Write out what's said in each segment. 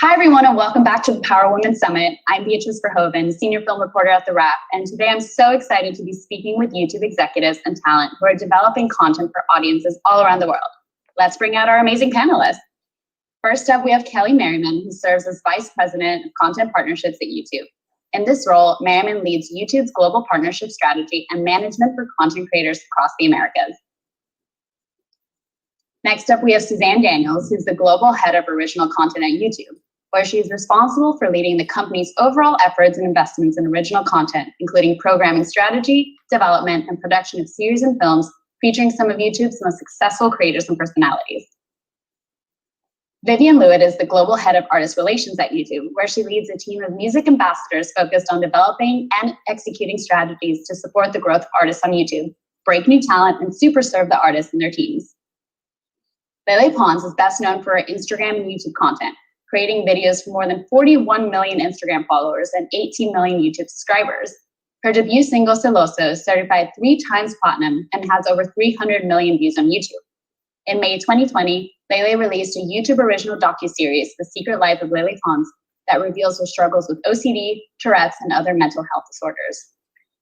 Hi, everyone, and welcome back to the Power Women Summit. I'm Beatrice Verhoven, senior film reporter at TheWrap, and today I'm so excited to be speaking with YouTube executives and talent who are developing content for audiences all around the world. Let's bring out our amazing panelists. First up, we have Kelly Merryman, who serves as Vice President of Content Partnerships at YouTube. In this role, Merriman leads YouTube's global partnership strategy and management for content creators across the Americas. Next up, we have Suzanne Daniels, who's the global head of original content at YouTube, where she is responsible for leading the company's overall efforts and investments in original content, including programming strategy, development, and production of series and films featuring some of YouTube's most successful creators and personalities. Vivien Lewitt is the global head of artist relations at YouTube, where she leads a team of music ambassadors focused on developing and executing strategies to support the growth of artists on YouTube, break new talent, and super serve the artists and their teams. LeLe Pons is best known for her Instagram and YouTube content, creating videos for more than 41 million Instagram followers and 18 million YouTube subscribers. Her debut single, Celoso, is certified 3 times platinum and has over 300 million views on YouTube. In May 2020, LeLe released a YouTube original docuseries, The Secret Life of LeLe Pons, that reveals her struggles with OCD, Tourette's, and other mental health disorders.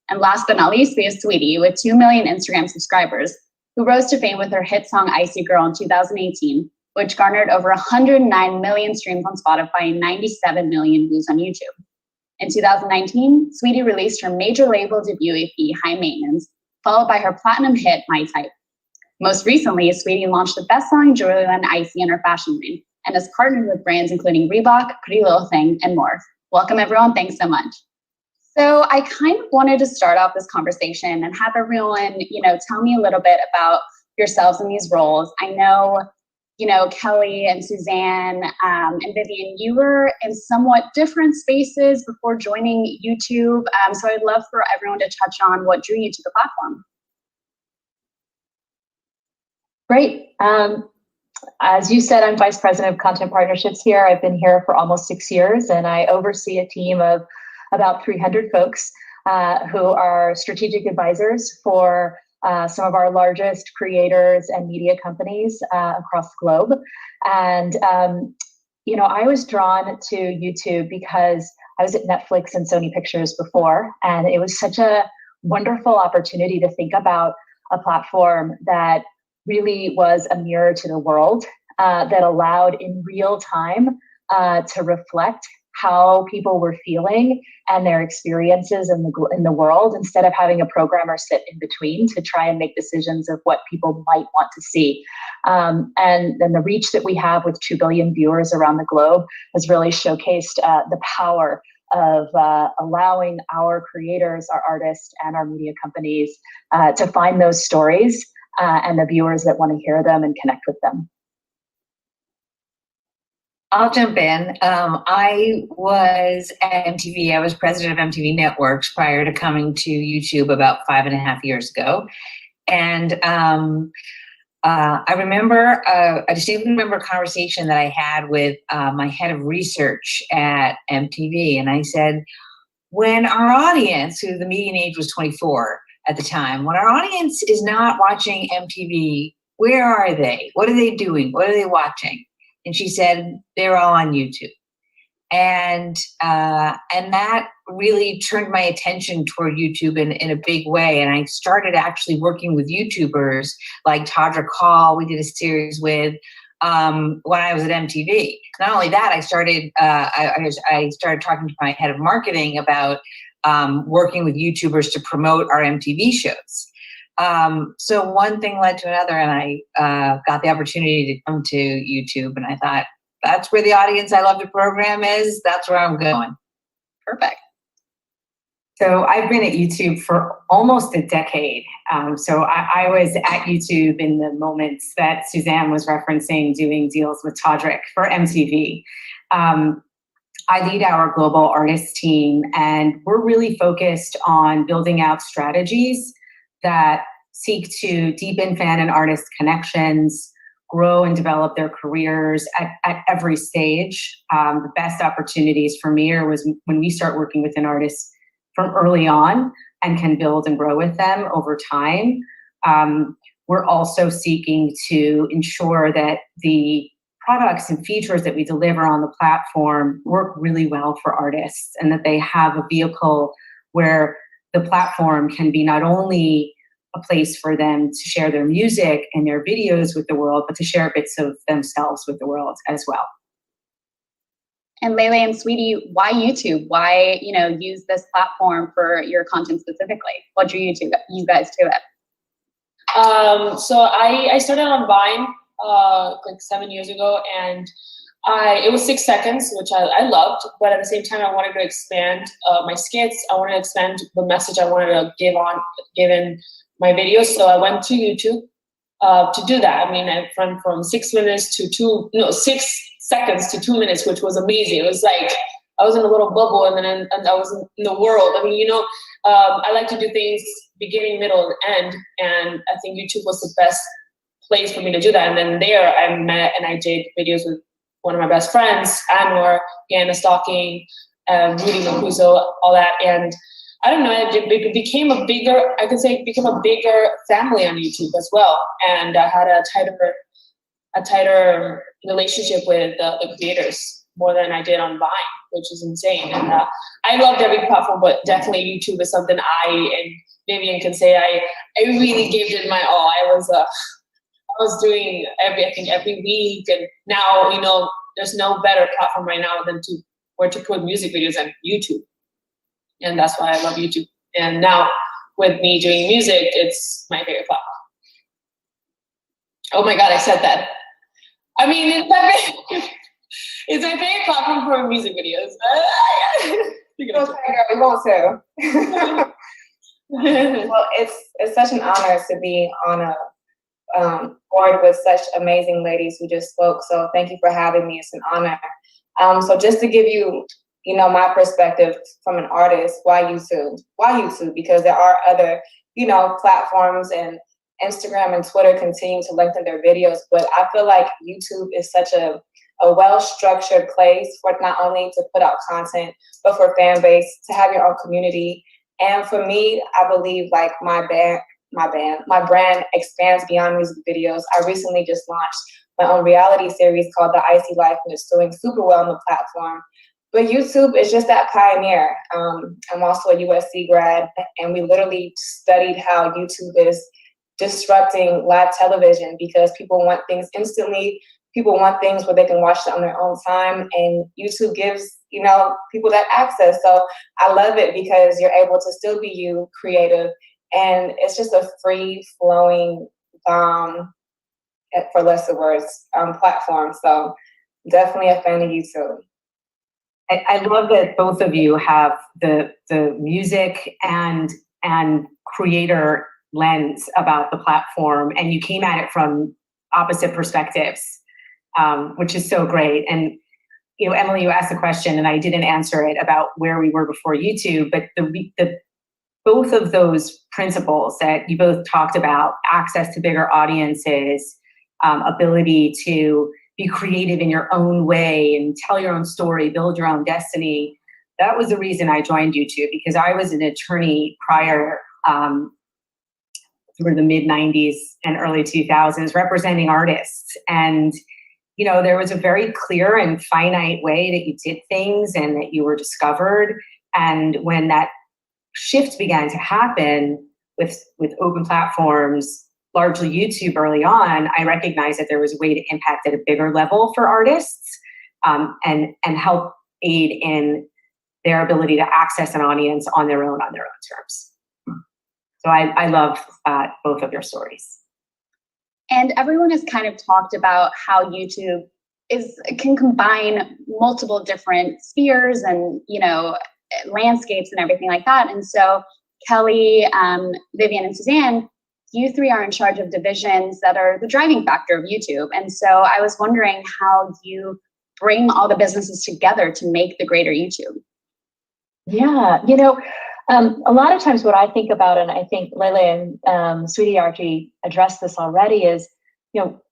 And last but not least, we have Saweetie, with 2 million Instagram subscribers, who rose to fame with her hit song Icy Girl in 2018, which garnered over 109 million streams on Spotify and 97 million views on YouTube. In 2019, Saweetie released her major label debut EP, High Maintenance, followed by her platinum hit, My Type. Most recently, Saweetie launched the best-selling jewelry line Icy in her fashion line, and has partnered with brands including Reebok, Pretty Little Thing, and more. Welcome, everyone. Thanks so much. So I kind of wanted to start off this conversation and have everyone, tell me a little bit about yourselves in these roles. I know, Kelly and Suzanne and Vivien, you were in somewhat different spaces before joining YouTube. So I'd love for everyone to touch on what drew you to the platform. Great. As you said, I'm Vice President of Content Partnerships here. I've been here for almost 6 years, and I oversee a team of about 300 folks who are strategic advisors for some of our largest creators and media companies across the globe. And, I was drawn to YouTube because I was at Netflix and Sony Pictures before, and it was such a wonderful opportunity to think about a platform that really was a mirror to the world, that allowed in real time to reflect how people were feeling and their experiences in the world, instead of having a programmer sit in between to try and make decisions of what people might want to see. And then the reach that we have with 2 billion viewers around the globe has really showcased the power of allowing our creators, our artists, and our media companies to find those stories and the viewers that want to hear them and connect with them. I'll jump in. I was at MTV. I was president of MTV Networks prior to coming to YouTube about 5.5 years ago. And I remember, I distinctly remember a conversation that I had with my head of research at MTV. And I said, when our audience, who the median age was 24 at the time, when our audience is not watching MTV, where are they? What are they doing? What are they watching? And she said, they're all on YouTube. And that really turned my attention toward YouTube in a big way. And I started actually working with YouTubers like Todrick Hall, we did a series with, when I was at MTV. Not only that, I started talking to my head of marketing about working with YouTubers to promote our MTV shows. So one thing led to another, and I got the opportunity to come to YouTube, and I thought, that's where the audience I love to program is. That's where I'm going. Perfect. So I've been at YouTube for almost a decade. So I was at YouTube in the moments that Suzanne was referencing, doing deals with Todrick for MTV. I lead our global artist team, and we're really focused on building out strategies that seek to deepen fan and artist connections, grow and develop their careers at every stage. The best opportunities for me was when we start working with an artist from early on and can build and grow with them over time. We're also seeking to ensure that the products and features that we deliver on the platform work really well for artists, and that they have a vehicle where the platform can be not only a place for them to share their music and their videos with the world, but to share bits of themselves with the world as well. And LeLe and Saweetie, why YouTube? Why, use this platform for your content specifically? What drew you guys to it? So I started on Vine like 7 years ago, and it was 6 seconds, which I loved, but at the same time I wanted to expand my skits. I wanted to expand the message I wanted to give in my videos. So I went to YouTube to do that. I mean, I went from 6 minutes to 6 seconds to 2 minutes, which was amazing. It was like I was in a little bubble, and then I was in the world. I mean, I like to do things beginning, middle, and end, and I think YouTube was the best place for me to do that. And then there I met and I did videos with one of my best friends, Anwar, Anna Stalking, Rudy Mancuso, all that. And I don't know, it became a bigger family on YouTube as well. And I had a tighter relationship with the creators more than I did on Vine, which is insane. And I loved every platform, but definitely YouTube is something I and Vivien can say I really gave it my all. I was doing everything every week, and now there's no better platform right now than where to put music videos on YouTube, and that's why I love YouTube. And now with me doing music, it's my favorite platform. Oh my God, I said that. I mean, it's my favorite platform for music videos. We won't tell. Well, it's such an honor to be on a board with such amazing ladies who just spoke. So thank you for having me. It's an honor. So just to give you, my perspective from an artist, why YouTube? Why YouTube? Because there are other, platforms, and Instagram and Twitter continue to lengthen their videos. But I feel like YouTube is such a well-structured place for not only to put out content, but for fan base, to have your own community. And for me, I believe like my brand expands beyond music videos. I recently just launched my own reality series called The Icy Life, and it's doing super well on the platform. But YouTube is just that pioneer. I'm also a USC grad, and we literally studied how YouTube is disrupting live television, because people want things instantly. People want things where they can watch it on their own time, and YouTube gives, people that access. So I love it because you're able to still be you, creative, and it's just a free-flowing, for less of words, platform. So definitely a fan of YouTube. I love that both of you have the music and creator lens about the platform, and you came at it from opposite perspectives, which is so great. And Emily, you asked a question, and I didn't answer it about where we were before YouTube, but the both of those principles that you both talked about, access to bigger audiences, ability to be creative in your own way and tell your own story, build your own destiny. That was the reason I joined YouTube, because I was an attorney prior through the mid-90s and early 2000s representing artists. And, there was a very clear and finite way that you did things and that you were discovered. And when that shift began to happen with open platforms, largely YouTube early on, I recognized that there was a way to impact at a bigger level for artists, and help aid in their ability to access an audience on their own terms. So I love both of your stories. And everyone has kind of talked about how YouTube can combine multiple different spheres and, landscapes and everything like that. And so Kelly, Vivien, and Suzanne, you three are in charge of divisions that are the driving factor of YouTube. And so I was wondering how you bring all the businesses together to make the greater YouTube. Yeah, a lot of times what I think about, and I think LeLe and Saweetie actually addressed this already, is,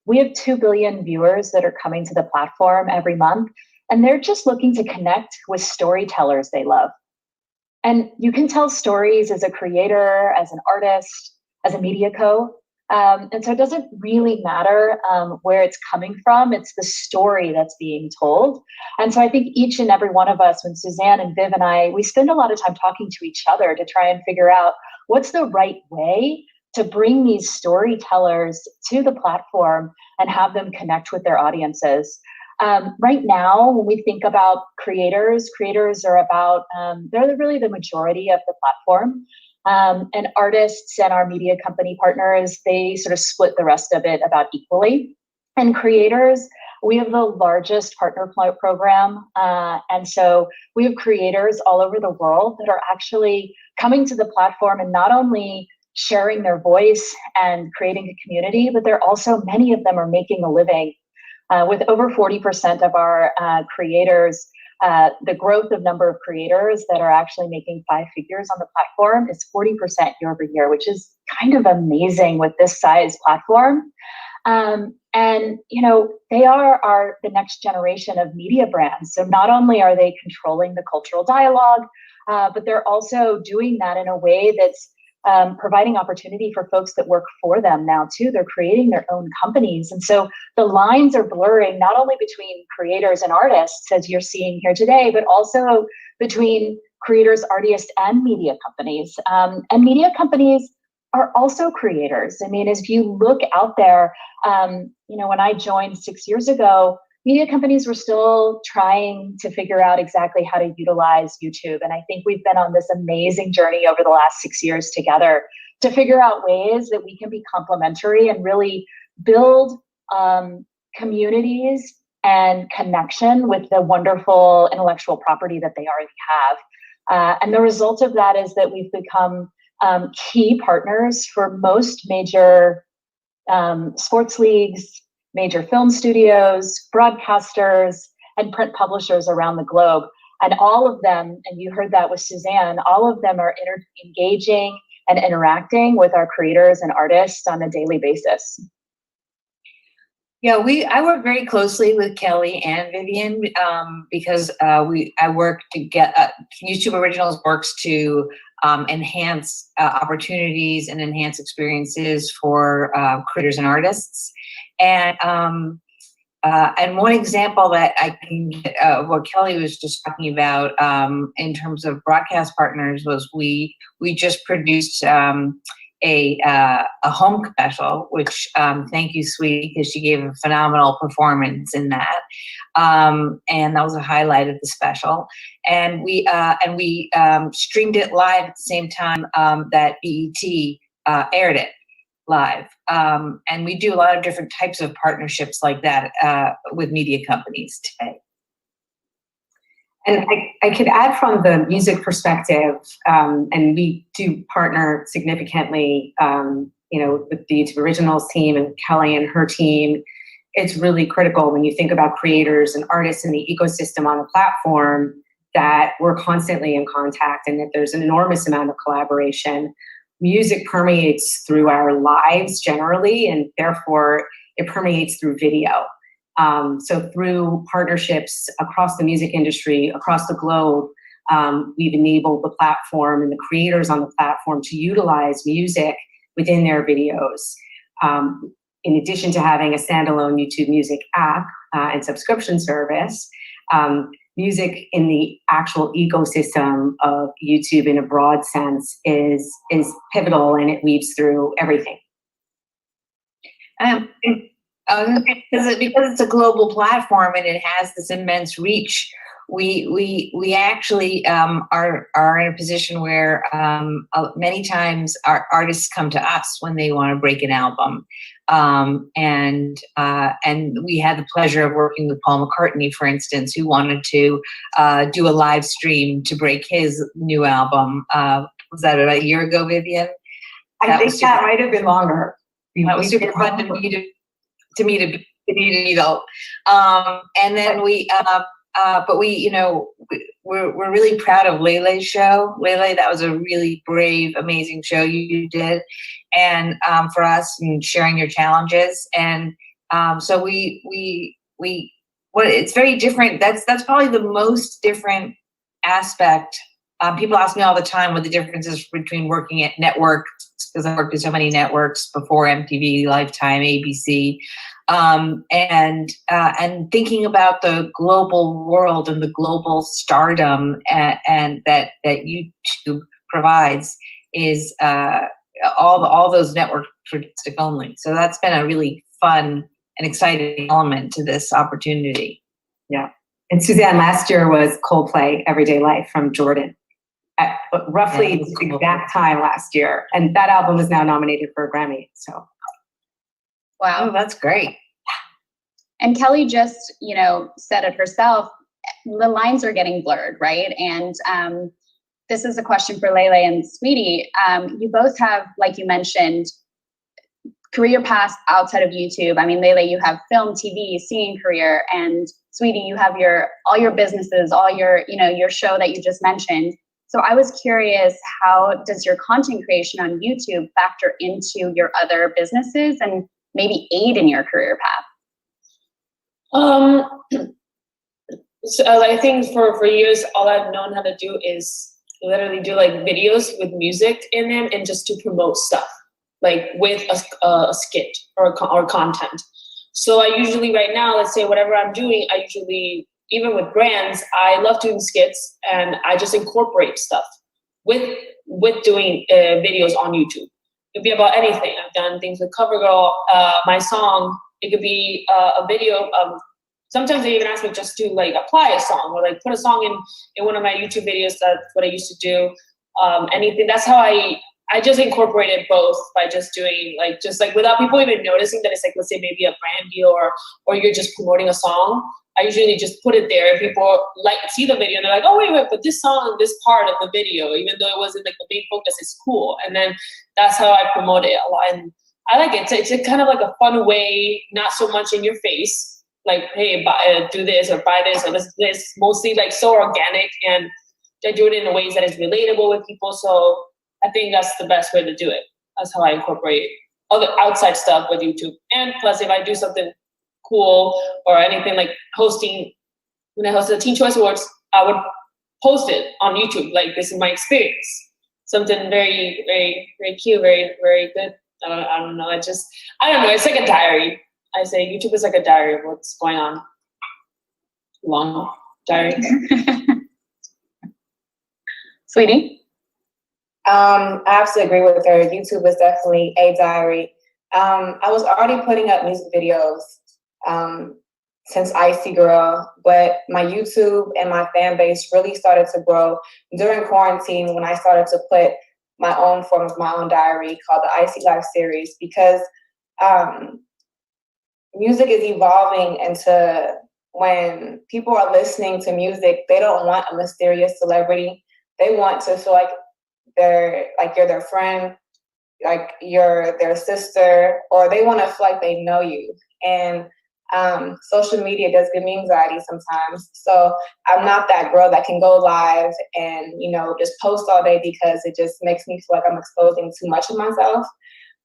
we have 2 billion viewers that are coming to the platform every month, and they're just looking to connect with storytellers they love. And you can tell stories as a creator, as an artist, as a media co. And so it doesn't really matter where it's coming from. It's the story that's being told. And so I think each and every one of us, when Suzanne and Viv and I, we spend a lot of time talking to each other to try and figure out what's the right way to bring these storytellers to the platform and have them connect with their audiences. Right now, when we think about creators are about, they're really the majority of the platform. And artists and our media company partners, they sort of split the rest of it about equally. And creators, we have the largest partner program. And so we have creators all over the world that are actually coming to the platform and not only sharing their voice and creating a community, but they're also, many of them are making a living. With over 40% of our creators, the growth of number of creators that are actually making 5 figures on the platform is 40% year over year, which is kind of amazing with this size platform. And you know, they are the next generation of media brands. So not only are they controlling the cultural dialogue, but they're also doing that in a way that's providing opportunity for folks that work for them now too. They're creating their own companies. And so the lines are blurring not only between creators and artists, as you're seeing here today, but also between creators, artists, and media companies. And media companies are also creators. I mean, if you look out there, you know, when I joined 6 years ago, media companies were still trying to figure out exactly how to utilize YouTube. And I think we've been on this amazing journey over the last 6 years together to figure out ways that we can be complementary and really build communities and connection with the wonderful intellectual property that they already have. And the result of that is that we've become key partners for most major sports leagues, major film studios, broadcasters, and print publishers around the globe. And all of them, and you heard that with Suzanne, all of them are engaging and interacting with our creators and artists on a daily basis. Yeah, I work very closely with Kelly and Vivien because I work to get YouTube Originals works to enhance opportunities and enhance experiences for creators and artists. And one example that I can get, what Kelly was just talking about in terms of broadcast partners was we just produced a home special, which thank you, Saweetie, because she gave a phenomenal performance in that, and that was a highlight of the special. And we streamed it live at the same time that BET aired it live. And we do a lot of different types of partnerships like that with media companies today. And I could add from the music perspective, and we do partner significantly, you know, with the YouTube Originals team and Kelly and her team. It's really critical when you think about creators and artists in the ecosystem on the platform that we're constantly in contact and that there's an enormous amount of collaboration. Music permeates through our lives generally, and therefore it permeates through video. So through partnerships across the music industry, across the globe, we've enabled the platform and the creators on the platform to utilize music within their videos. In addition to having a standalone YouTube Music app and subscription service, music in the actual ecosystem of YouTube in a broad sense is pivotal, and it weaves through everything. Because it's a global platform and it has this immense reach, we actually are in a position where many times our artists come to us when they want to break an album, and we had the pleasure of working with Paul McCartney, for instance, who wanted to do a live stream to break his new album. Was that about a year ago, Vivien? I think that might have been longer. That was super fun to meet a needle. And then but we, you know, we're really proud of LeLe's show. LeLe, that was a really brave, amazing show you did, and for us, and sharing your challenges. And so it's very different. That's probably the most different aspect. People ask me all the time what the difference is between working at network because I worked at so many networks before MTV, Lifetime, ABC, and thinking about the global world and the global stardom and that YouTube provides is all those networks for stick only. So that's been a really fun and exciting element to this opportunity. Yeah. And Suzanne, last year was Coldplay, Everyday Life from Jordan. At roughly the exact time last year. And that album is now nominated for a Grammy. So, wow. Oh, that's great. And Kelly just, said it herself, the lines are getting blurred, right? And this is a question for LeLe and Saweetie. You both have, like you mentioned, career paths outside of YouTube. I mean, LeLe, you have film, TV, singing career, and Saweetie, you have all your businesses, all your, your show that you just mentioned. So I was curious, how does your content creation on YouTube factor into your other businesses and maybe aid in your career path? So I think for years, all I've known how to do is literally do like videos with music in them and just to promote stuff, like with a skit or content. So I usually right now, let's say whatever I'm doing, I usually, even with brands, I love doing skits and I just incorporate stuff with doing videos on YouTube. It could be about anything. I've done things with CoverGirl, my song. It could be a video of, sometimes they even ask me just to like apply a song or like put a song in one of my YouTube videos. That's what I used to do. Anything. That's how I just incorporated both by just doing just without people even noticing that it's like, let's say maybe a brand deal or you're just promoting a song. I usually just put it there and people see the video and they're like, oh, wait, but this song, this part of the video, even though it wasn't like the main focus, is cool. And then that's how I promote it a lot. And I like it. It's a kind of like a fun way, not so much in your face, like, hey, do this or buy this or this, mostly like so organic. And I do it in ways that is relatable with people. So I think that's the best way to do it. That's how I incorporate other outside stuff with YouTube. And plus, if I do something cool or anything like hosting, when I hosted the Teen Choice Awards, I would post it on YouTube. Like, this is my experience. Something very, very, very cute, very, very good. I don't know. I don't know. It's like a diary. I say YouTube is like a diary of what's going on. Long diary. Saweetie? I absolutely agree with her. YouTube is definitely a diary. I was already putting up music videos since Icy Girl, but my YouTube and my fan base really started to grow during quarantine when I started to put my own form of my own diary called the Icy Life series, because music is evolving into when people are listening to music, they don't want a mysterious celebrity. They want to feel like you're their friend, like you're their sister, or they want to feel like they know you. And social media does give me anxiety sometimes. So I'm not that girl that can go live and, just post all day because it just makes me feel like I'm exposing too much of myself.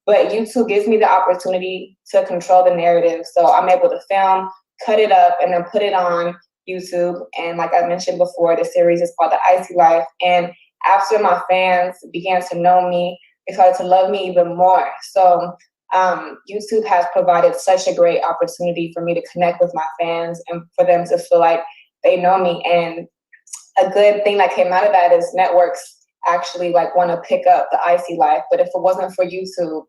But YouTube gives me the opportunity to control the narrative. So I'm able to film, cut it up, and then put it on YouTube. And like I mentioned before, the series is called The Icy Life. And after my fans began to know me, they started to love me even more. So YouTube has provided such a great opportunity for me to connect with my fans and for them to feel like they know me. And a good thing that came out of that is networks actually want to pick up The Icy Life. But if it wasn't for YouTube,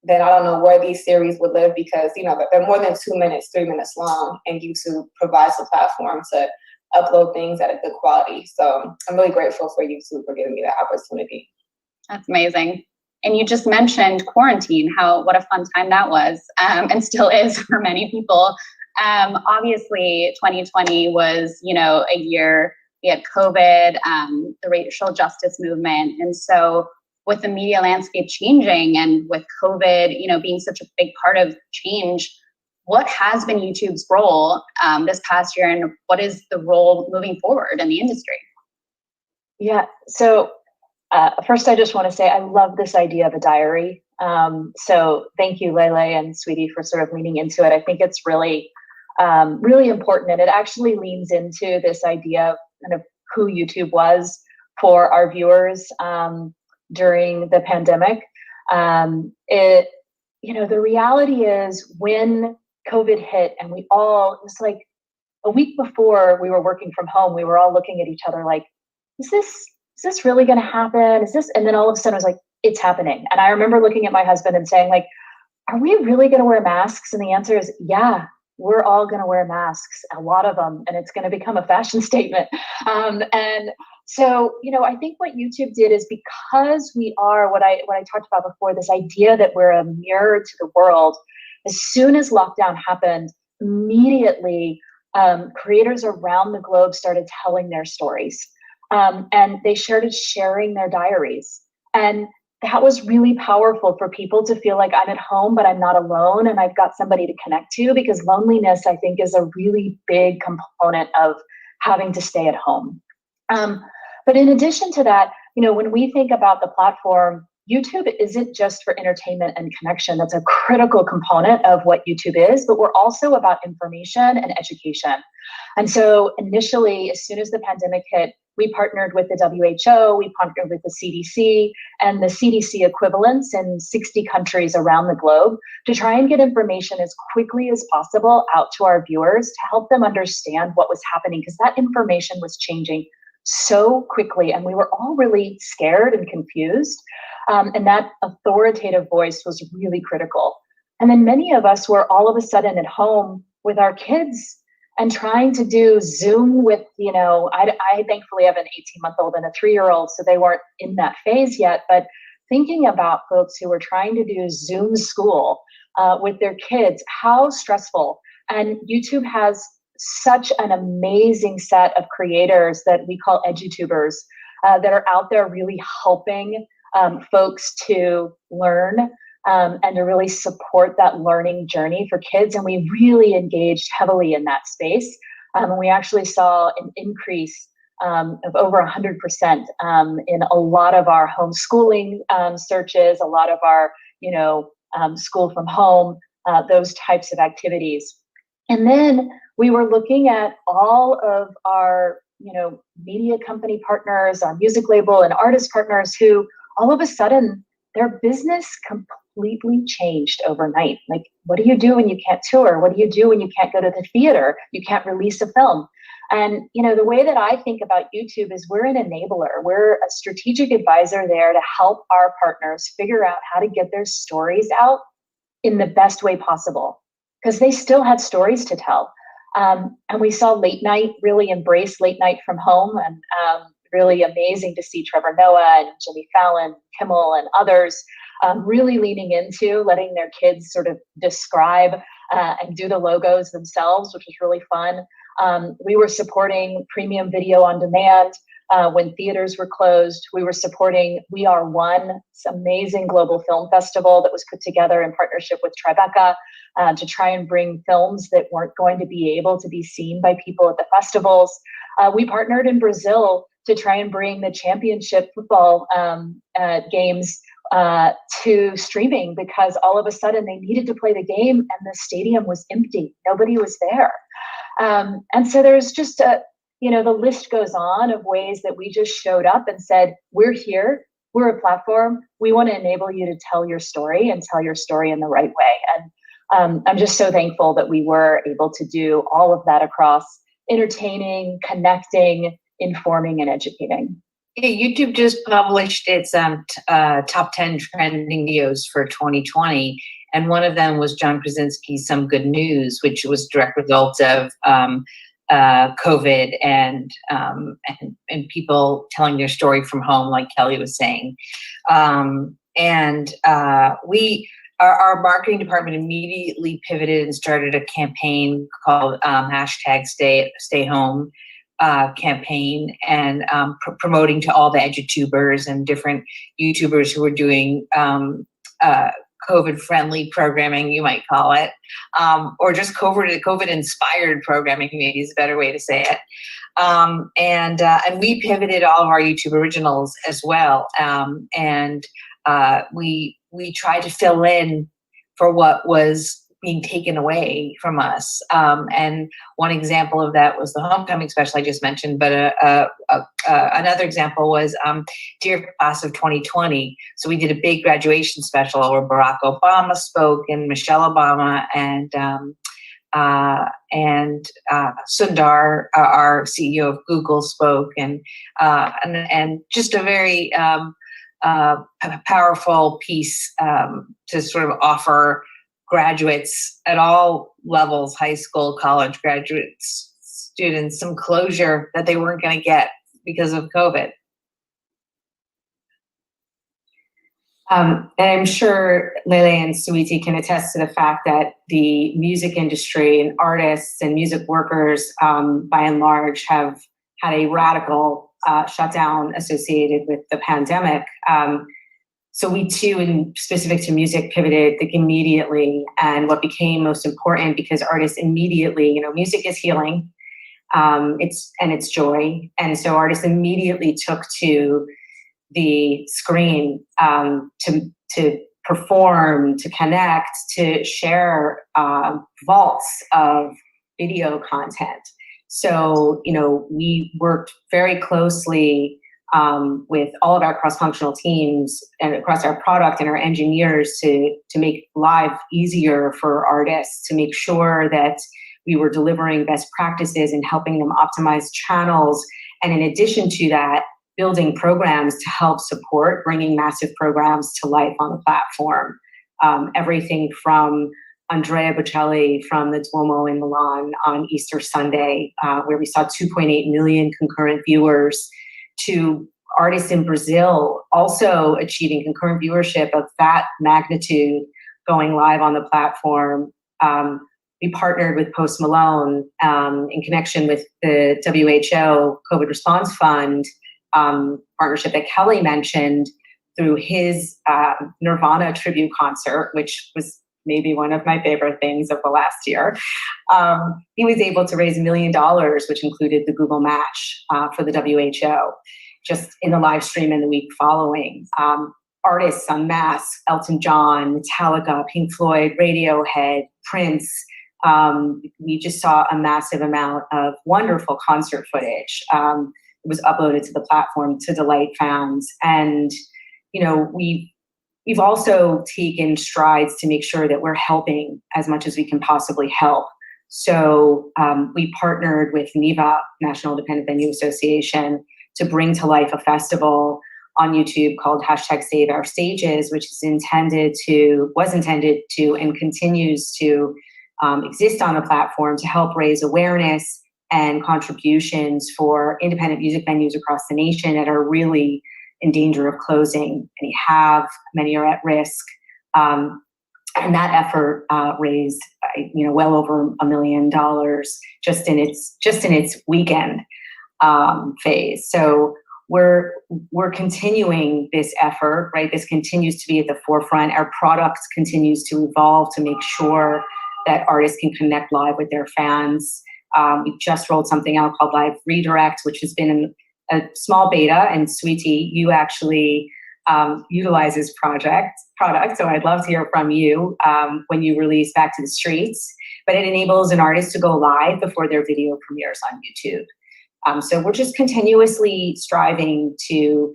then I don't know where these series would live, because they're more than 2 minutes, 3 minutes long, and YouTube provides a platform to upload things at a good quality. So I'm really grateful for YouTube for giving me that opportunity. That's amazing. And you just mentioned quarantine, what a fun time that was, and still is for many people. Obviously, 2020 was, a year we had COVID, the racial justice movement. And so with the media landscape changing and with COVID, being such a big part of change, what has been YouTube's role this past year, and what is the role moving forward in the industry? Yeah, so first I just want to say I love this idea of a diary. So thank you, LeLe and Saweetie, for sort of leaning into it. I think it's really, really important, and it actually leans into this idea of kind of who YouTube was for our viewers during the pandemic. The reality is when COVID hit and it was like a week before we were working from home, we were all looking at each other like, is this really going to happen? And then all of a sudden it was like, it's happening. And I remember looking at my husband and saying like, are we really going to wear masks? And the answer is, yeah, we're all going to wear masks, a lot of them, and it's going to become a fashion statement. And so, I think what YouTube did is, because we are what I talked about before, this idea that we're a mirror to the world. As soon as lockdown happened, immediately creators around the globe started telling their stories, and they started sharing their diaries. And that was really powerful for people to feel like I'm at home, but I'm not alone, and I've got somebody to connect to, because loneliness, I think, is a really big component of having to stay at home. But in addition to that, when we think about the platform, YouTube isn't just for entertainment and connection. That's a critical component of what YouTube is, but we're also about information and education. And so initially, as soon as the pandemic hit, we partnered with the WHO, we partnered with the CDC and the CDC equivalents in 60 countries around the globe to try and get information as quickly as possible out to our viewers to help them understand what was happening, because that information was changing so quickly and we were all really scared and confused. And that authoritative voice was really critical. And then many of us were all of a sudden at home with our kids and trying to do Zoom with, I thankfully have an 18-month-old and a 3-year-old, so they weren't in that phase yet, but thinking about folks who were trying to do Zoom school with their kids, how stressful. And YouTube has such an amazing set of creators that we call edutubers that are out there really helping folks to learn and to really support that learning journey for kids. And we really engaged heavily in that space. And we actually saw an increase of over 100% in a lot of our homeschooling searches, a lot of our, school from home, those types of activities. And then we were looking at all of our, media company partners, our music label and artist partners who all of a sudden their business completely changed overnight. Like, what do you do when you can't tour? What do you do when you can't go to the theater? You can't release a film. And, the way that I think about YouTube is we're an enabler. We're a strategic advisor there to help our partners figure out how to get their stories out in the best way possible, because they still had stories to tell. And we saw late night really embrace late night from home, and really amazing to see Trevor Noah and Jimmy Fallon, Kimmel, and others really leaning into letting their kids sort of describe and do the logos themselves, which was really fun. We were supporting premium video on demand when theaters were closed. We were supporting We Are One, this amazing global film festival that was put together in partnership with Tribeca to try and bring films that weren't going to be able to be seen by people at the festivals. We partnered in Brazil to try and bring the championship football games to streaming, because all of a sudden they needed to play the game and the stadium was empty. Nobody was there. And so there's just the list goes on of ways that we just showed up and said, we're here, we're a platform, we want to enable you to tell your story and tell your story in the right way. And I'm just so thankful that we were able to do all of that across entertaining, connecting, informing, and educating. Yeah, YouTube just published its top 10 trending videos for 2020. And one of them was John Krasinski's Some Good News, which was direct result of COVID and people telling their story from home, like Kelly was saying. Our marketing department immediately pivoted and started a campaign called hashtag Stay Home campaign, and promoting to all the edutubers and different YouTubers who were doing COVID-friendly programming, you might call it, or just COVID-inspired programming, maybe is a better way to say it. And we pivoted all of our YouTube originals as well, and we tried to fill in for what was being taken away from us. And one example of that was the homecoming special I just mentioned, but another example was Dear Class of 2020. So we did a big graduation special where Barack Obama spoke and Michelle Obama and Sundar, our CEO of Google, spoke, and just a very powerful piece to sort of offer graduates at all levels, high school, college graduates, students, some closure that they weren't going to get because of COVID. And I'm sure LeLe and Saweetie can attest to the fact that the music industry and artists and music workers, by and large, have had a radical shutdown associated with the pandemic. So we too, in specific to music, pivoted immediately. And what became most important, because artists immediately, music is healing, it's joy, and so artists immediately took to the screen to perform, to connect, to share vaults of video content. So, we worked very closely with all of our cross-functional teams and across our product and our engineers to make live easier for artists, to make sure that we were delivering best practices and helping them optimize channels. And in addition to that, building programs to help support bringing massive programs to life on the platform. Everything from Andrea Bocelli from the Duomo in Milan on Easter Sunday, where we saw 2.8 million concurrent viewers, to artists in Brazil also achieving concurrent viewership of that magnitude going live on the platform. We partnered with Post Malone in connection with the WHO COVID Response Fund partnership that Kelly mentioned through his Nirvana tribute concert, which was maybe one of my favorite things of the last year. He was able to raise $1 million, which included the Google match for the WHO, just in the live stream in the week following. Artists en masse, Elton John, Metallica, Pink Floyd, Radiohead, Prince. We just saw a massive amount of wonderful concert footage. It was uploaded to the platform to delight fans. And, we've also taken strides to make sure that we're helping as much as we can possibly help. So we partnered with NIVA, National Independent Venue Association, to bring to life a festival on YouTube called #SaveOurStages, which was intended to and continues to exist on the platform to help raise awareness and contributions for independent music venues across the nation that are really in danger of closing. Many are at risk. And that effort raised, well over $1 million just in its weekend phase. So we're continuing this effort, right? This continues to be at the forefront. Our product continues to evolve to make sure that artists can connect live with their fans. We just rolled something out called Live Redirect, which has been in a small beta, and Saweetie, you actually utilize this product. So I'd love to hear from you when you release Back to the Streets. But it enables an artist to go live before their video premieres on YouTube. So we're just continuously striving to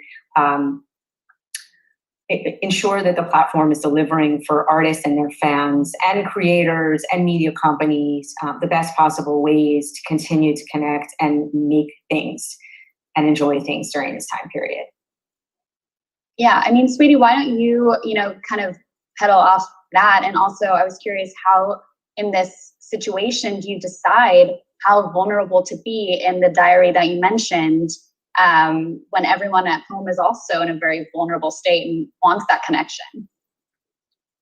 ensure that the platform is delivering for artists and their fans and creators and media companies the best possible ways to continue to connect and make things and enjoy things during this time period. Yeah, Saweetie, why don't you, kind of pedal off that? And also, I was curious, how in this situation do you decide how vulnerable to be in the diary that you mentioned, when everyone at home is also in a very vulnerable state and wants that connection?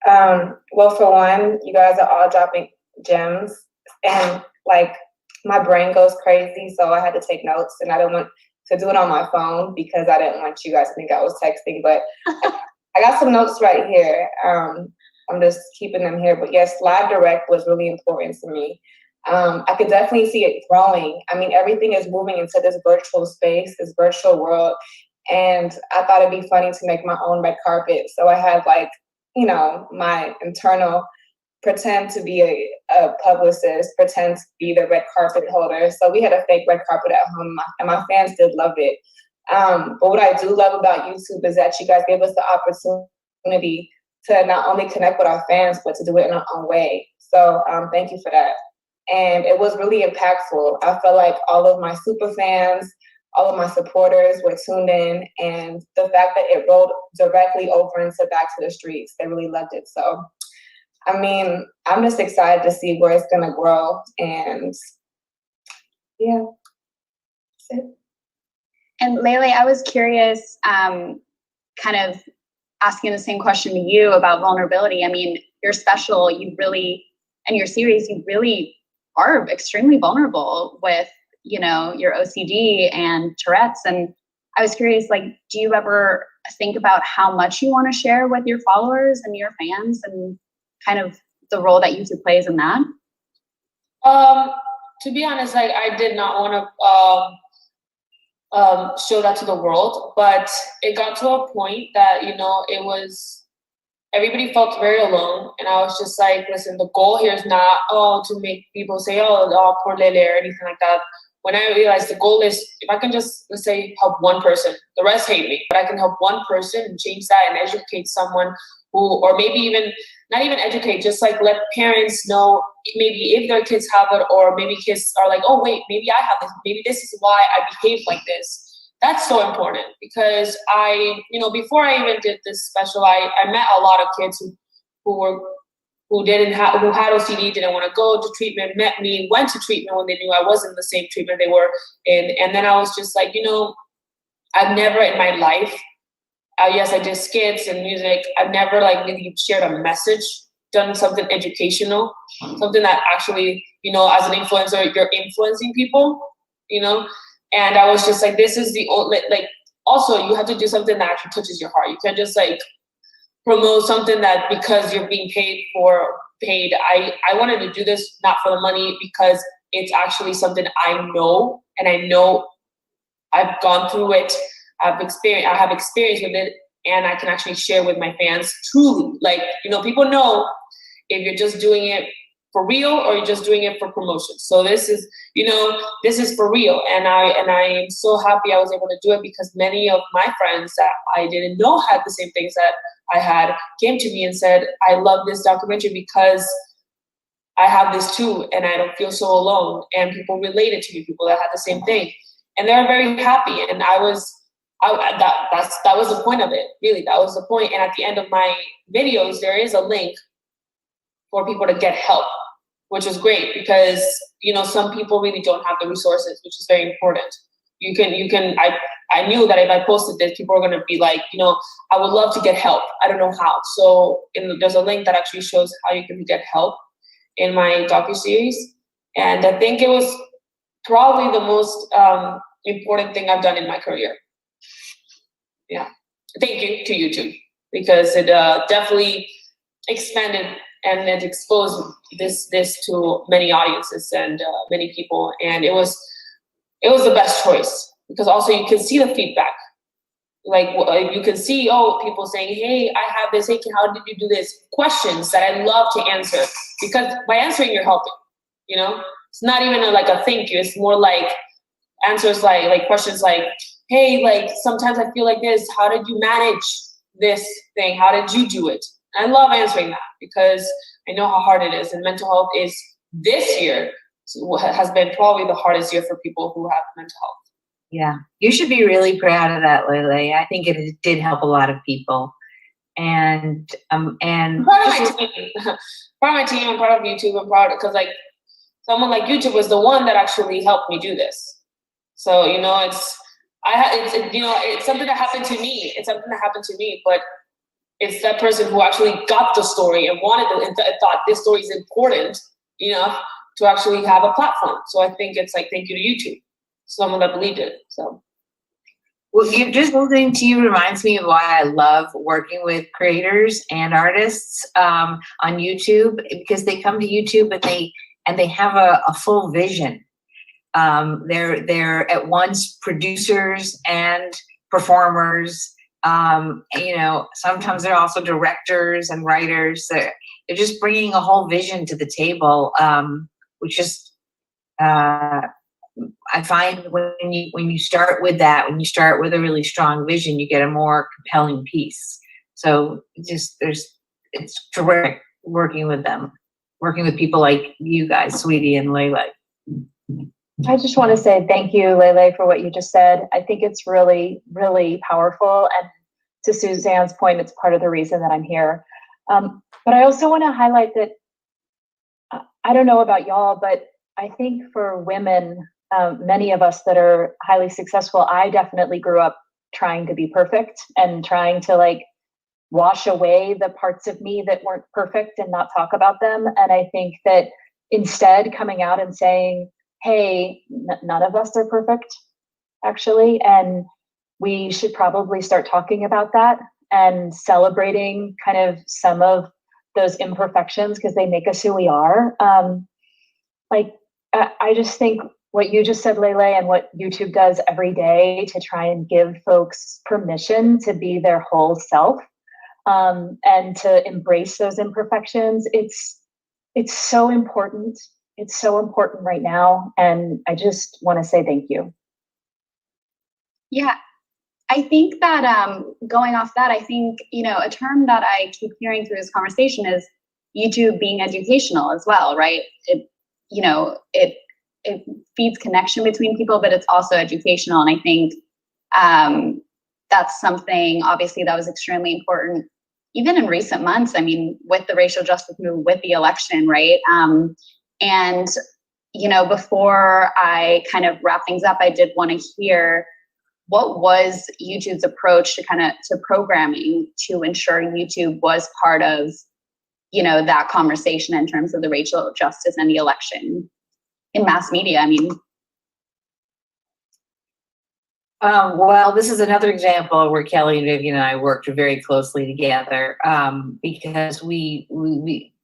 Well, for one, you guys are all dropping gems, and my brain goes crazy, so I had to take notes, and I didn't want to do it on my phone because I didn't want you guys to think I was texting, but I got some notes right here. I'm just keeping them here, but yes, Live Direct was really important to me. I could definitely see it growing. Everything is moving into this virtual space, this virtual world. And I thought it'd be funny to make my own red carpet. So I had my internal pretend to be a publicist, pretend to be the red carpet holder. So we had a fake red carpet at home, and my fans did love it. But what I do love about YouTube is that you guys gave us the opportunity to not only connect with our fans, but to do it in our own way. So thank you for that. And it was really impactful. I felt like all of my super fans, all of my supporters were tuned in, and the fact that it rolled directly over into Back to the Streets, they really loved it. So, I mean, I'm just excited to see where it's gonna grow, and yeah, that's it. And LeLe, I was curious, kind of asking the same question to you about vulnerability. I mean, your special, you really, and your series, you really are extremely vulnerable with, you know, your OCD and Tourette's. And I was curious, like, do you ever think about how much you want to share with your followers and your fans, and kind of the role that YouTube plays in that? To be honest, like, I did not want to show that to the world, but it got to a point that, you know, it was, everybody felt very alone, and I was just like, listen, the goal here is not, to make people say, poor LeLe or anything like that. When I realized the goal is, if I can just, let's say, help one person, the rest hate me, but I can help one person and change that and educate someone who, or maybe even, not even educate, just like let parents know maybe if their kids have it, or maybe kids are like, oh wait, maybe I have this, maybe this is why I behave like this. That's so important, because I, you know, before I even did this special, I met a lot of kids who had OCD, didn't want to go to treatment, met me, went to treatment when they knew I wasn't the same treatment they were in. And then I was just like, you know, I've never in my life, yes, I did skits and music, I've never like really shared a message, done something educational, something that actually, you know, as an influencer, you're influencing people, you know? And I was just like, this is the only, like, also you have to do something that actually touches your heart. You can't just like promote something that because you're being paid. I wanted to do this not for the money, because it's actually something I know, and I know I've gone through it. I have experience with it, and I can actually share with my fans truly. Like, you know, people know if you're just doing it for real or you're just doing it for promotion. So this is, you know, this is for real. And I am so happy I was able to do it, because many of my friends that I didn't know had the same things that I had came to me and said, I love this documentary because I have this too, and I don't feel so alone. And people related to me, people that had the same thing. And they're very happy. And that was the point of it, really. That was the point. And at the end of my videos, there is a link for people to get help, which is great, because, you know, some people really don't have the resources, which is very important. I knew that if I posted this, people are going to be like, you know, I would love to get help. I don't know how. So there's a link that actually shows how you can get help in my docuseries. And I think it was probably the most important thing I've done in my career. Yeah. Thank you to YouTube, because it definitely expanded and it exposed this to many audiences and many people. And it was the best choice, because also you can see the feedback. Like, you can see, people saying, hey, I have this, hey, how did you do this? Questions that I love to answer, because by answering, you're helping, you know? It's not even like a thank you, it's more like answers like questions like, hey, like, sometimes I feel like this, how did you manage this thing? How did you do it? And I love answering that, because I know how hard it is, and mental health is, this year has been probably the hardest year for people who have mental health. Yeah, you should be really proud of that, LeLe. I think it did help a lot of people. And I'm proud of my team. Proud of my team, I'm proud of YouTube, I'm proud, because like someone like YouTube was the one that actually helped me do this. So, you know, it's something that happened to me. It's something that happened to me, but it's that person who actually got the story and wanted it and thought this story is important, you know, to actually have a platform. So I think it's like, thank you to YouTube, someone that believed it. So. Well, just listening to you reminds me of why I love working with creators and artists on YouTube, because they come to YouTube and they have a full vision. They're at once producers and performers. Sometimes they're also directors and writers. They're just bringing a whole vision to the table, which is, I find when you start with that, when you start with a really strong vision, you get a more compelling piece. So it's terrific working with them, working with people like you guys, Saweetie and LeLe. I just want to say thank you, LeLe, for what you just said. I think it's really, really powerful. And to Suzanne's point, it's part of the reason that I'm here. But I also want to highlight that, I don't know about y'all, but I think for women, many of us that are highly successful, I definitely grew up trying to be perfect and trying to wash away the parts of me that weren't perfect and not talk about them. And I think that instead coming out and saying, hey, none of us are perfect, actually, and we should probably start talking about that and celebrating kind of some of those imperfections because they make us who we are. I just think what you just said, LeLe, and what YouTube does every day to try and give folks permission to be their whole self, and to embrace those imperfections, it's so important. It's so important right now. And I just want to say thank you. Yeah, I think that going off that, I think, a term that I keep hearing through this conversation is YouTube being educational as well, right? It feeds connection between people, but it's also educational. And I think that's something, obviously, that was extremely important, even in recent months. I mean, with the racial justice movement, with the election, right? And, before I kind of wrap things up, I did want to hear what was YouTube's approach to programming to ensure YouTube was part of, that conversation in terms of the racial justice and the election in mass media. I mean, well, this is another example where Kelly and Vivien and I worked very closely together, because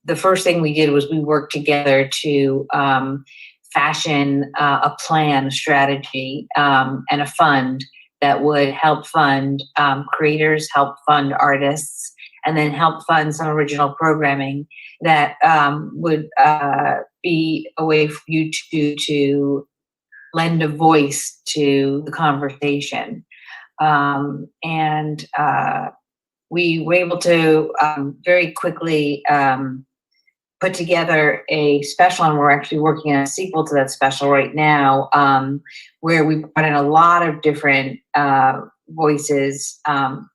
the first thing we did was we worked together to fashion a plan, a strategy, and a fund that would help fund creators, help fund artists, and then help fund some original programming that would be a way for you to lend a voice to the conversation. And we were able to very quickly put together a special, and we're actually working on a sequel to that special right now, where we brought in a lot of different voices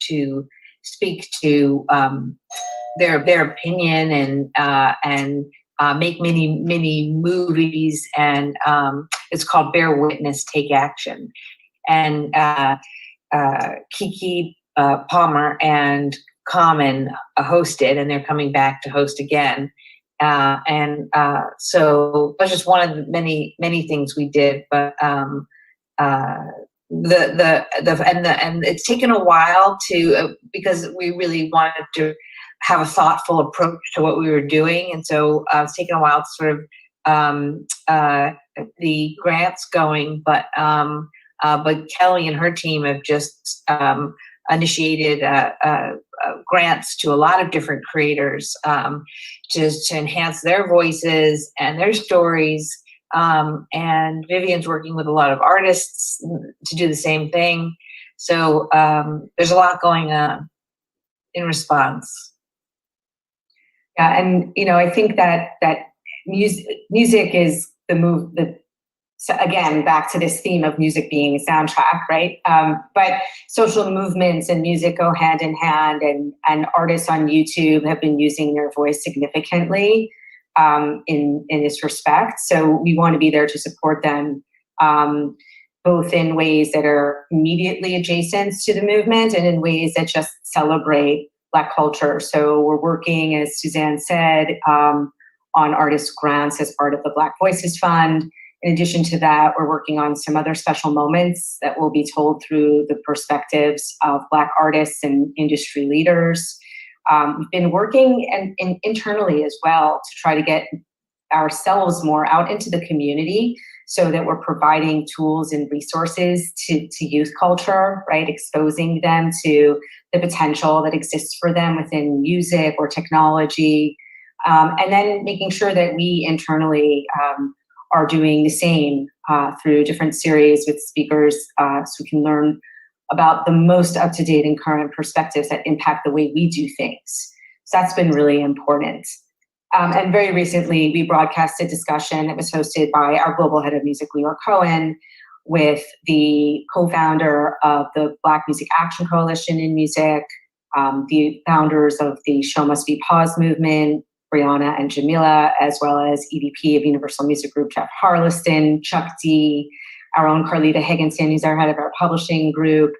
to speak to their opinion and make mini movies, and it's called Bear Witness, Take Action. And Kiki Palmer and Common hosted, and they're coming back to host again. So that's just one of the many things we did, but and it's taken a while to because we really wanted to have a thoughtful approach to what we were doing, and so it's taken a while to sort of the grants going, but Kelly and her team have just initiated grants to a lot of different creators to enhance their voices and their stories. And Vivien's working with a lot of artists to do the same thing. So there's a lot going on in response. Yeah, and I think that music is the move. So again, back to this theme of music being a soundtrack, right? But social movements and music go hand in hand, and artists on YouTube have been using their voice significantly in this respect. So we want to be there to support them, both in ways that are immediately adjacent to the movement and in ways that just celebrate Black culture. So we're working, as Suzanne said, on artist grants as part of the Black Voices Fund. In addition to that, we're working on some other special moments that will be told through the perspectives of Black artists and industry leaders. We've been working internally as well to try to get ourselves more out into the community so that we're providing tools and resources to youth culture, right? Exposing them to the potential that exists for them within music or technology. And then making sure that we internally are doing the same through different series with speakers so we can learn about the most up-to-date and current perspectives that impact the way we do things. So that's been really important. And very recently, we broadcast a discussion that was hosted by our global head of music, Lewitt Cohen, with the co-founder of the Black Music Action Coalition in Music, the founders of the Show Must Be Pause movement, Brianna and Jamila, as well as EVP of Universal Music Group, Jeff Harleston, Chuck D, our own Carlita Higginson, who's our head of our publishing group,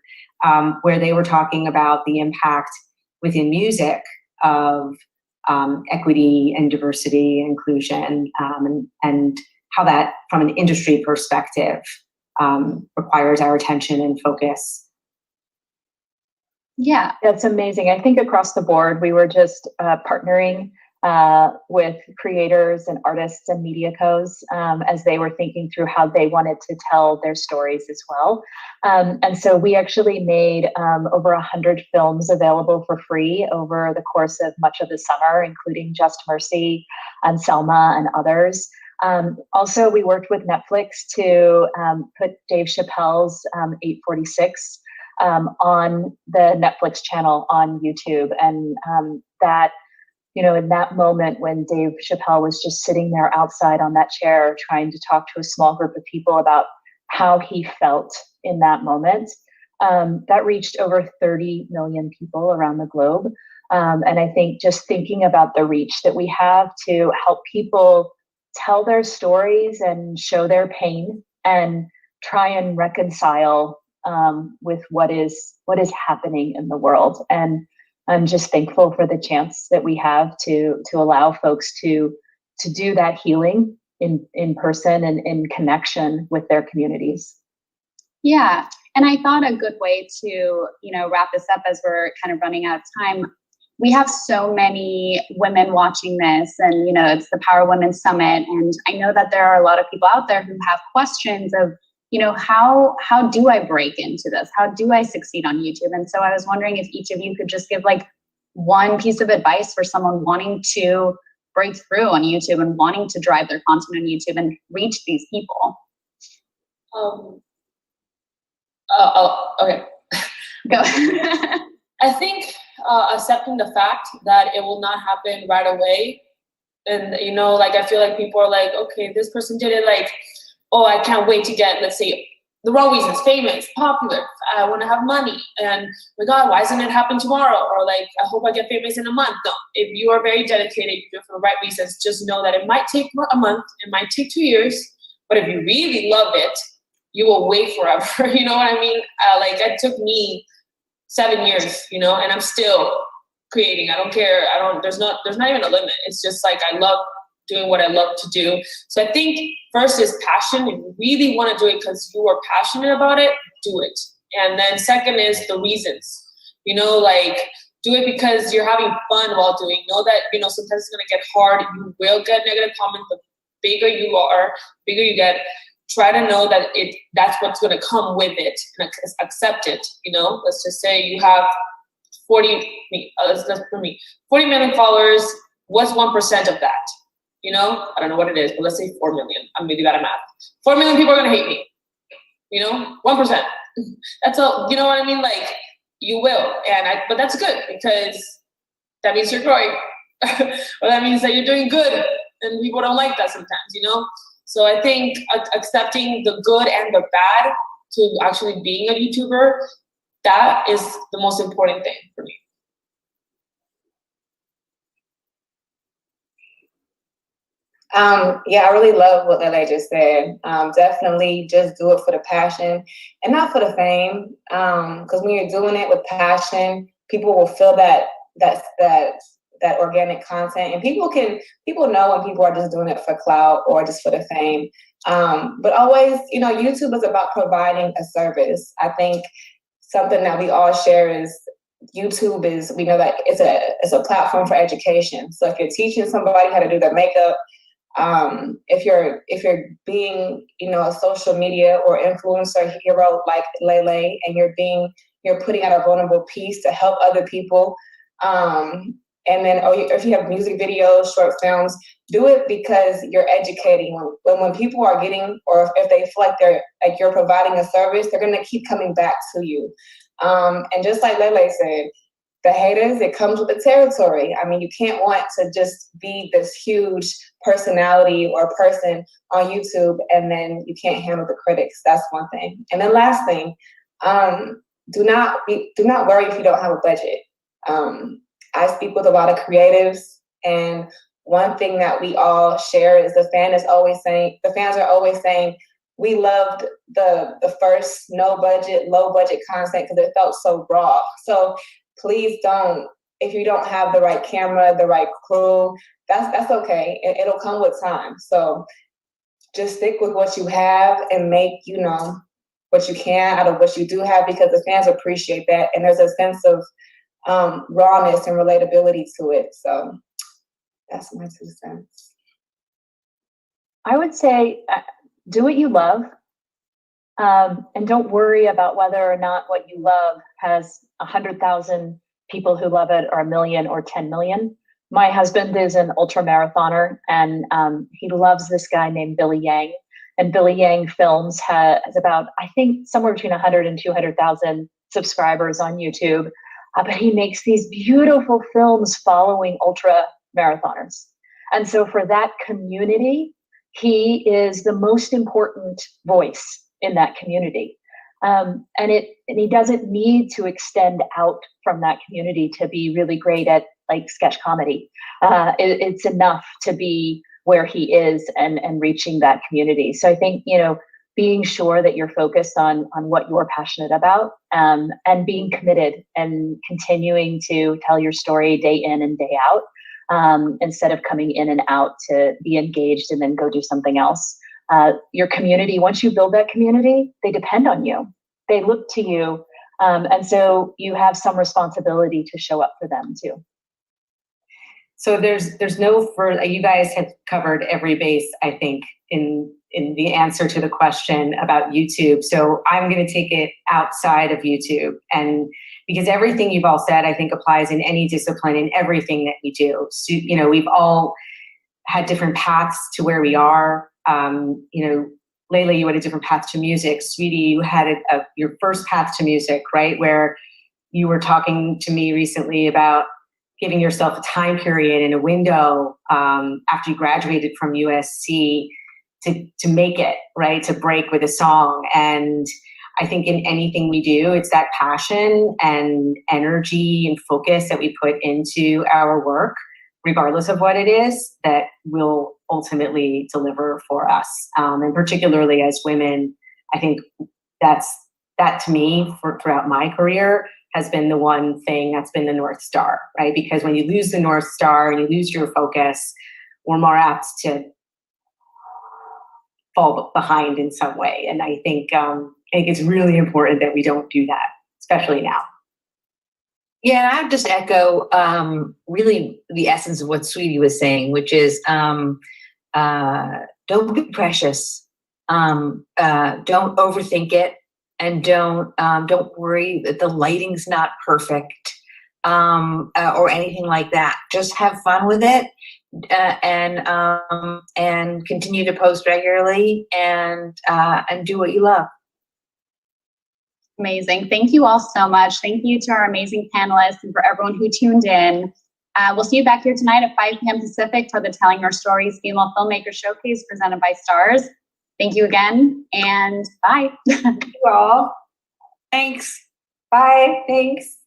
where they were talking about the impact within music of equity and diversity, inclusion, and how that, from an industry perspective, requires our attention and focus. Yeah, that's amazing. I think across the board, we were just partnering with creators and artists and media cos as they were thinking through how they wanted to tell their stories as well. And so we actually made over 100 films available for free over the course of much of the summer, including Just Mercy and Selma and others. Also, we worked with Netflix to put Dave Chappelle's 846 on the Netflix channel on YouTube. And that, you know, in that moment when Dave Chappelle was just sitting there outside on that chair trying to talk to a small group of people about how he felt in that moment, that reached over 30 million people around the globe. And I think just thinking about the reach that we have to help people tell their stories and show their pain and try and reconcile with what is happening in the world. And I'm just thankful for the chance that we have to allow folks to do that healing in person and in connection with their communities. Yeah, and I thought a good way to, you know, wrap this up as we're kind of running out of time. We have so many women watching this, and you know, it's the Power Women Summit, and I know that there are a lot of people out there who have questions of, you know, how do I break into this? How do I succeed on YouTube? And so I was wondering if each of you could just give like one piece of advice for someone wanting to break through on YouTube and wanting to drive their content on YouTube and reach these people. Okay. Go. I think accepting the fact that it will not happen right away. And, you know, like, I feel like people are like, okay, this person did it, like, oh, I can't wait to get, let's say, the wrong reasons, famous, popular, I want to have money, and my God, why doesn't it happen tomorrow? Or like, I hope I get famous in a month. No, if you are very dedicated, you do it for the right reasons, just know that it might take a month, it might take 2 years, but if you really love it, you will wait forever. You know what I mean? Like, it took me 7 years, you know, and I'm still creating. I don't care. There's not even a limit. It's just like, I love doing what I love to do. So I think first is passion. If you really want to do it because you are passionate about it, do it. And then second is the reasons. You know, like, do it because you're having fun while doing. Know that, you know, sometimes it's going to get hard. You will get negative comments. The bigger you are, bigger you get. Try to know that that's what's going to come with it, and accept it. You know, let's just say you have 40 million followers. What's 1% of that? You know, I don't know what it is, but let's say 4 million. I'm really bad at math. 4 million people are going to hate me. You know, 1%. That's all. You know what I mean? Like, you will, but that's good because that means you're growing. Or that means that you're doing good, and people don't like that sometimes. You know. So I think accepting the good and the bad to actually being a YouTuber, that is the most important thing for me. Yeah, I really love what LeLe just said. Definitely just do it for the passion and not for the fame. Because when you're doing it with passion, people will feel that organic content, and people know when people are just doing it for clout or just for the fame. But always, you know, YouTube is about providing a service. I think something that we all share is YouTube is, we know that it's a platform for education. So if you're teaching somebody how to do their makeup, If you're being, a social media or influencer hero like LeLe, and you're putting out a vulnerable piece to help other people, and then, if you have music videos, short films, do it because you're educating. When people are getting, or if they feel like you're providing a service, they're gonna keep coming back to you. And just like LeLe said, the haters, it comes with the territory. I mean, you can't want to just be this huge personality or person on YouTube and then you can't handle the critics. That's one thing. And then last thing, do not worry if you don't have a budget. I speak with a lot of creatives, and one thing that we all share is the fans are always saying, we loved the first no budget, low budget content because it felt so raw. So please don't, if you don't have the right camera, the right crew, that's okay. It'll come with time. So just stick with what you have and make, what you can out of what you do have, because the fans appreciate that. And there's a sense of rawness and relatability to it. So that's my 2 cents. I would say do what you love, and don't worry about whether or not what you love has 100,000 people who love it, or 1 million or 10 million. My husband is an ultra marathoner, and he loves this guy named Billy Yang. And Billy Yang Films has about, I think, somewhere between 100 and 200,000 subscribers on YouTube. But he makes these beautiful films following ultra marathoners. And so for that community, he is the most important voice in that community. And he doesn't need to extend out from that community to be really great at like sketch comedy. It's enough to be where he is and reaching that community. So I think, being sure that you're focused on what you're passionate about, and being committed and continuing to tell your story day in and day out, instead of coming in and out to be engaged and then go do something else. Your community, once you build that community, they depend on you. They look to you. And so you have some responsibility to show up for them too. So there's no further, you guys have covered every base, I think, in the answer to the question about YouTube. So I'm going to take it outside of YouTube, and because everything you've all said, I think, applies in any discipline, in everything that we do. So, we've all had different paths to where we are. LeLe, you had a different path to music. Saweetie, you had your first path to music, right? Where you were talking to me recently about giving yourself a time period and a window after you graduated from USC to make it, right? To break with a song. And I think in anything we do, it's that passion and energy and focus that we put into our work, regardless of what it is, that will ultimately deliver for us. And particularly as women, I think that to me, throughout my career, has been the one thing that's been the North Star, right? Because when you lose the North Star and you lose your focus, we're more apt to fall behind in some way. And I think it's really important that we don't do that, especially now. Yeah, I would just echo really the essence of what Saweetie was saying, which is don't be precious. Don't overthink it, and don't worry that the lighting's not perfect or anything like that. Just have fun with it, and continue to post regularly, and do what you love. Amazing. Thank you all so much. Thank you to our amazing panelists and for everyone who tuned in. We'll see you back here tonight at 5 p.m. Pacific for the Telling Our Stories Female Filmmaker Showcase presented by Stars. Thank you again, and bye. Thank you all. Thanks. Bye. Thanks.